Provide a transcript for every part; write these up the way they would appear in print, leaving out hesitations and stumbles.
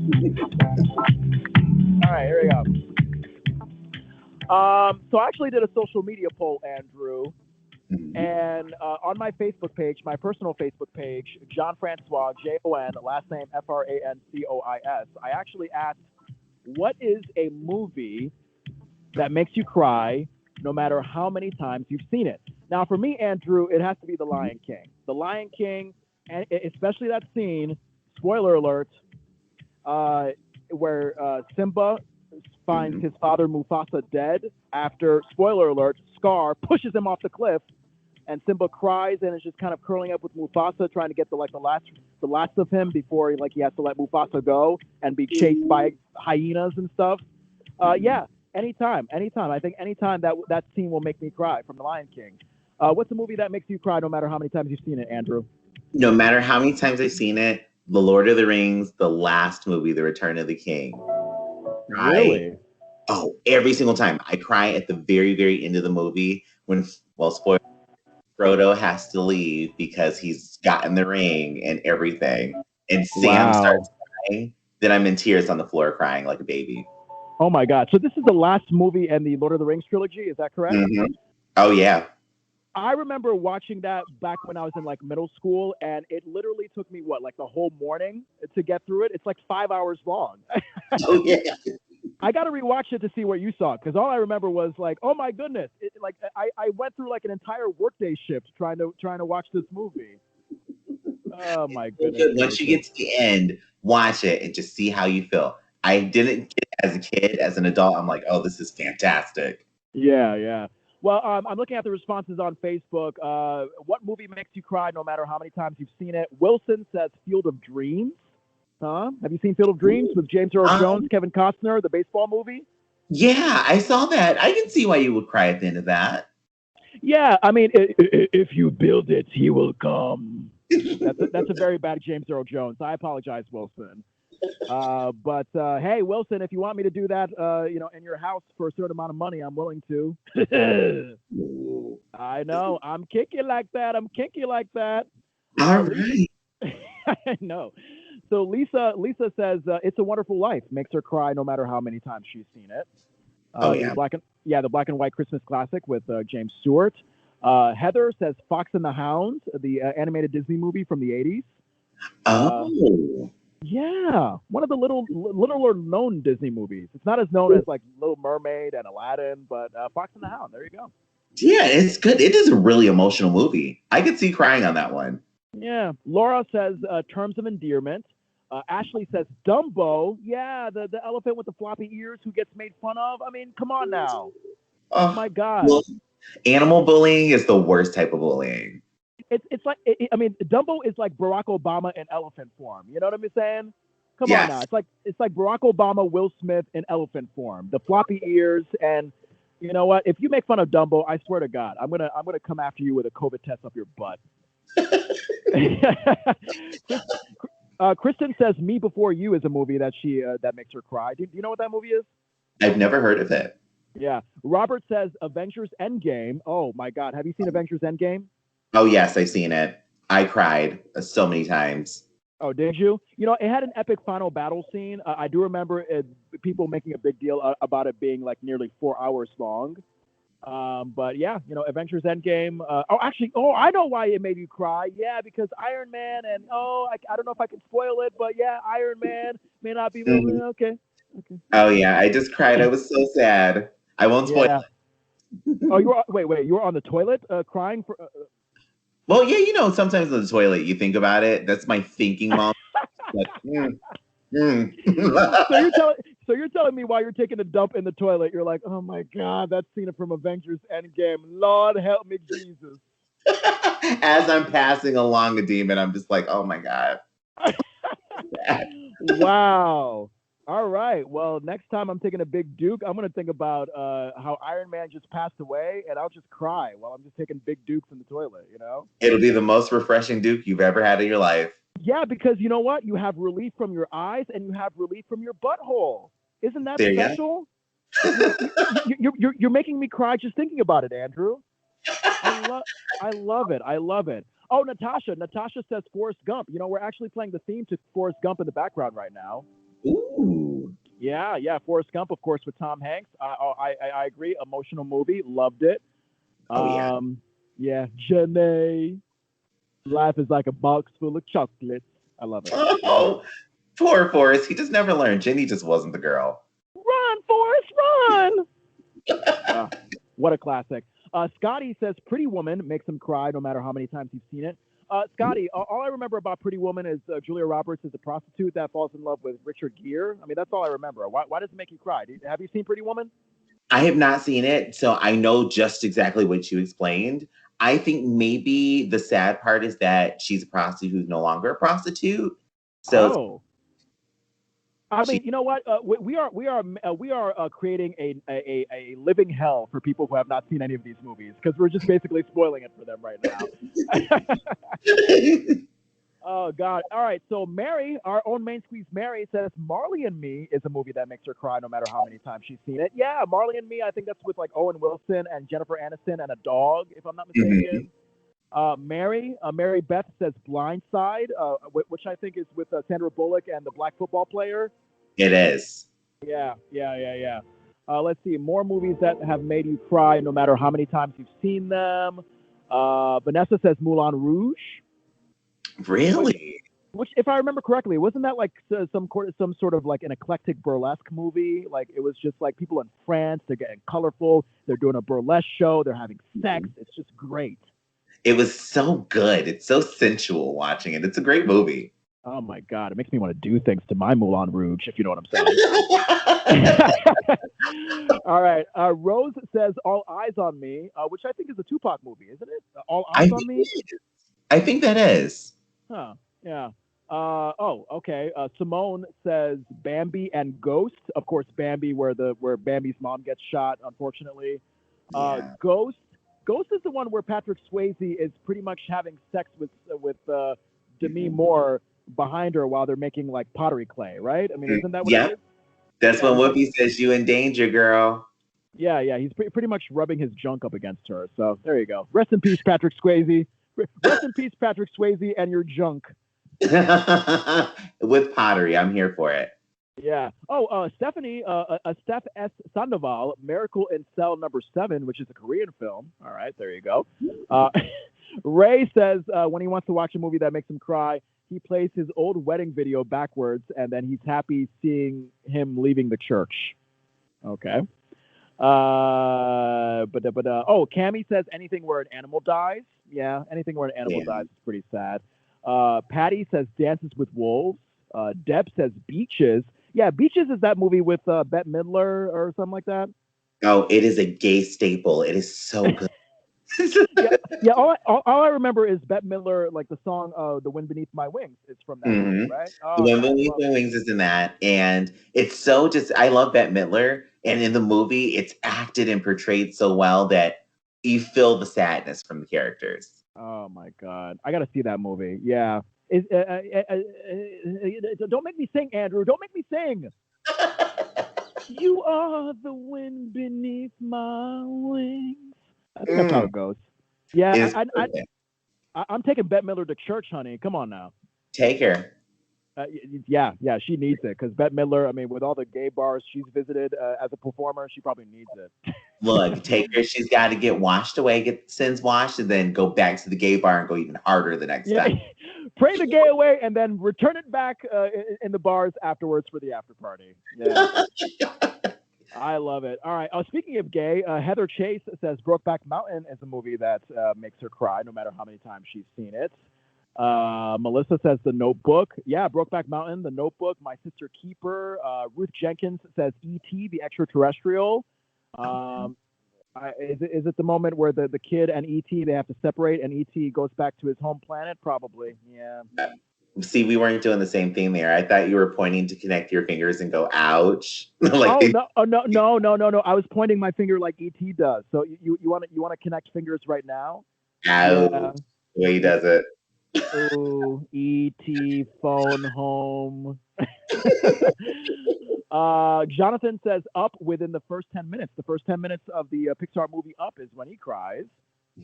All right, here we go. So I actually did a social media poll, Andrew, Mhm. and on my Facebook page, my personal Facebook page, Jon Francois, Jon, last name Francois, I actually asked, what is a movie that makes you cry no matter how many times you've seen it? Now, for me, Andrew, it has to be The Lion King. The Lion King, and especially that scene, spoiler alert, uh, where Simba finds Mhm. his father Mufasa dead after, spoiler alert, Scar pushes him off the cliff, and Simba cries and is just kind of curling up with Mufasa, trying to get the last of him before he has to let Mufasa go and be chased by hyenas and stuff. Mhm. Yeah, anytime. I think anytime that scene will make me cry from The Lion King. What's a movie that makes you cry no matter how many times you've seen it, Andrew? No matter how many times I've seen it, The Lord of the Rings, the last movie, The Return of the King. I Really? every single time I cry at the very, very end of the movie when, well, spoiler, Frodo has to leave because he's gotten the ring and everything, and Sam Wow. starts crying. Then I'm in tears on the floor crying like a baby. Oh my God. So this is the last movie in the Lord of the Rings trilogy. Is that correct? Hmm. Oh yeah. I remember watching that back when I was in like middle school, and it literally took me what, like the whole morning to get through it. It's like 5 hours long. Oh yeah. I got to rewatch it to see what you saw because all I remember was like, oh my goodness, I went through like an entire workday shift trying to watch this movie. Oh my So goodness good. Once you gracious. get to the end, watch it and just see how you feel. I didn't get it as a kid, as an adult. I'm like, oh, this is fantastic. Yeah, yeah. Well, I'm looking at the responses on Facebook. What movie makes you cry no matter how many times you've seen it? Wilson says Field of Dreams. Huh? Have you seen Field of Dreams with James Earl Jones, Um, Kevin Costner, the baseball movie? yeah, I saw that. I can see why you would cry at the end of that. Yeah, I mean, if you build it, he will come. That's a very bad James Earl Jones. I apologize, Wilson. But hey, Wilson, if you want me to do that, in your house for a certain amount of money, I'm willing to. Ooh. I know. I'm kinky like that. I'm kinky like that. All Lisa, right. I know. So Lisa says "It's a Wonderful Life" makes her cry no matter how many times she's seen it. Oh The yeah. black and white Christmas classic with James Stewart. Heather says "Fox and the Hound," the animated Disney movie from the '80s. Uh, Oh. yeah, one of the littler known Disney movies. It's not as known as like Little Mermaid and Aladdin, but Fox and the Hound. There you go. Yeah, it's good. It is a really emotional movie. I could see crying on that one. Yeah. Laura says terms of endearment. Ashley says Dumbo. Yeah, the elephant with the floppy ears who gets made fun of. I mean, come on now. Oh, My God. well, animal bullying is the worst type of bullying. It's like I mean, Dumbo is like Barack Obama in elephant form. You know what I'm saying? Come on now. Yes. It's like Barack Obama, Will Smith in elephant form. The floppy ears, and you know what? If you make fun of Dumbo, I swear to God, I'm gonna come after you with a COVID test up your butt. Chris, Kristen says "Me Before You" is a movie that makes her cry. Do you know what that movie is? I've never heard of it. Yeah. Robert says Avengers Endgame. Oh my God, have you seen Avengers Endgame? Oh, yes, I've seen it. I cried so many times. Oh, did you? You know, it had an epic final battle scene. I do remember people making a big deal about it being like nearly 4 hours long. But yeah, Avengers Endgame. I know why it made you cry. Yeah, because Iron Man and I don't know if I can spoil it, but yeah, Iron Man may not be moving. Mhm. Okay, okay, Oh, yeah, I just cried. I was so sad. I won't spoil yeah. Oh, it. wait, you were on the toilet crying for. Well, yeah, sometimes in the toilet, you think about it. That's my thinking moment. Like, mm. So you're telling so you're telling me while you're taking a dump in the toilet, you're like, oh my God, that scene from Avengers Endgame. Lord help me, Jesus. As I'm passing along a demon, I'm just like, oh my God. Wow. All right. Well, next time I'm taking a Big Duke, I'm gonna think about how Iron Man just passed away, and I'll just cry while I'm just taking Big Dukes in the toilet. You know? It'll be the most refreshing Duke you've ever had in your life. Yeah, because you know what? You have relief from your eyes and you have relief from your butthole. Isn't that There you special? You're making me cry just thinking about it, Andrew. I love I love it. I love it. Oh, Natasha. Natasha says Forrest Gump. You know, we're actually playing the theme to Forrest Gump in the background right now. Ooh. Yeah. Forrest Gump, of course, with Tom Hanks. I agree. Emotional movie. Loved it. Oh yeah. Um, yeah. Janae. Life is like a box full of chocolates. I love it. Oh, poor Forrest. He just never learned. Jenny just wasn't the girl. Run, Forrest, run! Uh, what a classic. Scotty says Pretty Woman makes him cry no matter how many times he's seen it. Scotty, all I remember about Pretty Woman is Julia Roberts is a prostitute that falls in love with Richard Gere. I mean, that's all I remember. Why does it make you cry? Have you seen Pretty Woman? I have not seen it, so I know just exactly what you explained. I think maybe the sad part is that she's a prostitute who's no longer a prostitute. So Oh, I she mean, you know what? We are creating a living hell for people who have not seen any of these movies because we're just basically spoiling it for them right now. Oh God! All right, so Mary, our own main squeeze, Mary says Marley and Me is a movie that makes her cry no matter how many times she's seen it. Yeah, Marley and Me. I think that's with like Owen Wilson and Jennifer Aniston and a dog, if I'm not Mhm. mistaken. Mary Beth says Blindside, which I think is with Sandra Bullock and the black football player. It is. Yeah. Let's see more movies that have made you cry no matter how many times you've seen them. Vanessa says Moulin Rouge, which Really? which, if I remember correctly, wasn't that like some sort of like an eclectic burlesque movie? Like it was just like people in France, they're getting colorful, they're doing a burlesque show, they're having sex. It's just great. It was so good. It's so sensual watching it. It's a great movie. Oh my God, it makes me want to do things to my Moulin Rouge, if you know what I'm saying. All right. Rose says All Eyes on Me, which I think is a Tupac movie, isn't it? All I Eyes think on Me? it is. I think that is. Huh. Yeah. Okay. Simone says Bambi and Ghost. Of course, Bambi, where Bambi's mom gets shot, unfortunately. Yeah. Ghost. Ghost is the one where Patrick Swayze is pretty much having sex with Demi Moore behind her while they're making like pottery clay, right? I mean, isn't that what it Yep. is? That's Yeah, when he's like, Whoopi says you in danger, girl. yeah. He's pretty much rubbing his junk up against her. So there you go. Rest in peace, Patrick Swayze. Rest in peace, Patrick Swayze, and your junk. With pottery, I'm here for it. Yeah. Oh, Stephanie, Steph S. Sandoval, Miracle in Cell Number 7, which is a Korean film. All right, there you go. Uh, Ray says when he wants to watch a movie that makes him cry, he plays his old wedding video backwards, and then he's happy seeing him leaving the church. Okay. Oh, Cammy says anything where an animal dies. Yeah, anything where an animal Yeah. dies is pretty sad. Patty says Dances with Wolves. Deb says Beaches. Yeah, Beaches is that movie with Bette Midler or something like that. Oh, it is a gay staple. It is so good. Yeah. All I remember is Bette Midler, like the song "The Wind Beneath My Wings." It's from that movie, hmm right? The Oh Women man, Beneath love My it. Wings is in that. And it's so just, I love Bette Midler. And in the movie, it's acted and portrayed so well that you feel the sadness from the characters. Oh my god, I got to see that movie. Yeah. Don't make me sing, Andrew. Don't make me sing. You are the wind beneath my wings. I think that's how Mm, it goes. Yeah, it is brilliant. I'm taking Bette Midler to church, honey. Come on now. Take her. Yeah, she needs it because Bette Midler. I mean, with all the gay bars she's visited as a performer, she probably needs it. Look, take her. She's got to get washed away, get the sins washed, and then go back to the gay bar and go even harder the next Yeah, time. pray the gay away and then return it back in the bars afterwards for the after party. Yeah. I love it. All right. Speaking of gay, Heather Chase says Brokeback Mountain is a movie that makes her cry no matter how many times she's seen it. Melissa says The Notebook. Yeah, Brokeback Mountain, The Notebook, My Sister Keeper. Ruth Jenkins says E.T., the extraterrestrial. Um, is it the moment where the kid and E.T., they have to separate and E.T. goes back to his home planet? Probably. Yeah. See, we weren't doing the same thing there. I thought you were pointing to connect your fingers and go, ouch. like, Oh no! Oh no! I was pointing my finger like ET does. So you want to connect fingers right now? ouch. Yeah. The way he Yeah. does it. Oh, ET phone home. Jonathan says Up within the first 10 minutes. The first 10 minutes of the Pixar movie Up is when he cries.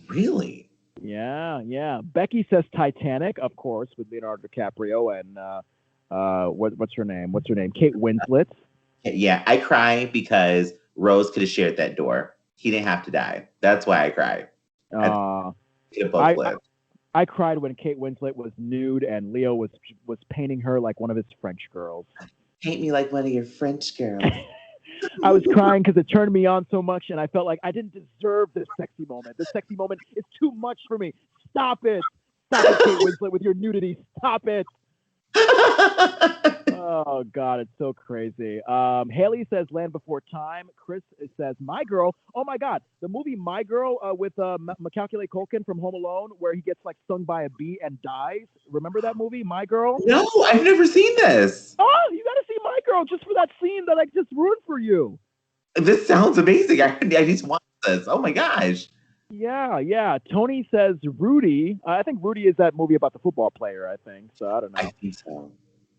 Really? Yeah. Becky says Titanic, of course, with Leonardo DiCaprio and what's her name? What's her name? Kate Winslet. Yeah, I cry because Rose could have shared that door. He didn't have to die. That's why I cry. I Uh, could have both I lived. I cried when Kate Winslet was nude and Leo was painting her like one of his French girls. Paint me like one of your French girls. I was crying because it turned me on so much, and I felt like I didn't deserve this sexy moment. This sexy moment is too much for me. Stop it! Stop it, Kate Winslet, with your nudity. Stop it! Oh God, it's so crazy. Haley says Land Before Time. Chris says My Girl. Oh my God, the movie My Girl with Macaulay Culkin from Home Alone, where he gets like stung by a bee and dies. Remember that movie, My Girl? No, I've never seen this. Oh, you got to see My Girl just for that scene that I just ruined for you. This sounds amazing. I need to watch this. Oh my gosh. Yeah, yeah. Tony says Rudy. I think Rudy is that movie about the football player, I think. So I don't I know. think so.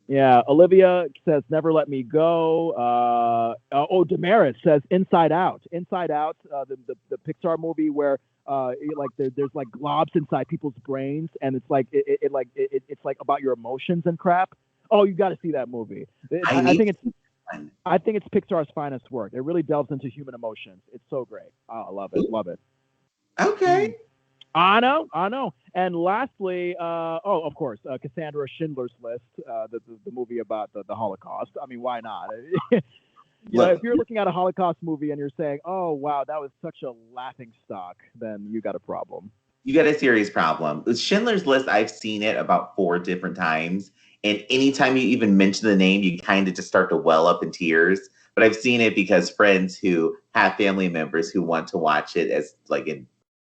Yeah. Olivia says Never Let Me Go. Damaris says Inside Out. Inside Out, the Pixar movie where like there's like globs inside people's brains, and it's like it's like about your emotions and crap. Oh, you got to see that movie. I think it's Pixar's finest work. It really delves into human emotions. It's so great. Oh, I love it. Love it. Okay. I know. And lastly, of course, Cassandra Schindler's List, the movie about the Holocaust. I mean, why not? If you're looking at a Holocaust movie and you're saying, "Oh, wow, that was such a laughing stock," then you got a problem. You got a serious problem. With Schindler's List, I've seen it about 4 different times. And anytime you even mention the name, you kind of just start to well up in tears. But I've seen it because friends who have family members who want to watch it as like an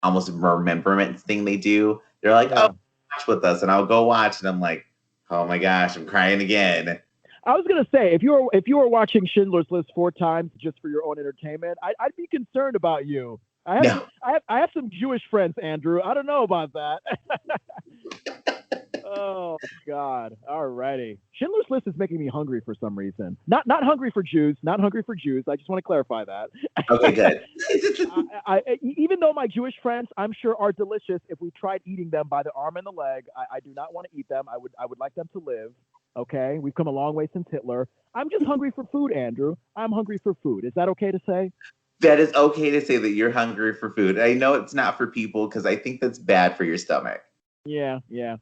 almost remembrance thing they do. They're like, Yeah. oh, watch with us. And I'll go watch. And I'm like, oh my gosh, I'm crying again. I was gonna say if you were watching Schindler's List 4 times just for your own entertainment, I'd be concerned about you. No. I have some Jewish friends, Andrew. I don't know about that. Oh God! Alrighty. Schindler's List is making me hungry for some reason. Not hungry for Jews. Not hungry for Jews. I just want to clarify that. Okay, good. Even though my Jewish friends, I'm sure, are delicious, if we tried eating them by the arm and the leg, I do not want to eat them. I would like them to live. Okay, we've come a long way since Hitler. I'm just hungry for food, Andrew. I'm hungry for food. Is that okay to say? That is okay to say that you're hungry for food. I know it's not for people because I think that's bad for your stomach. Yeah, yeah.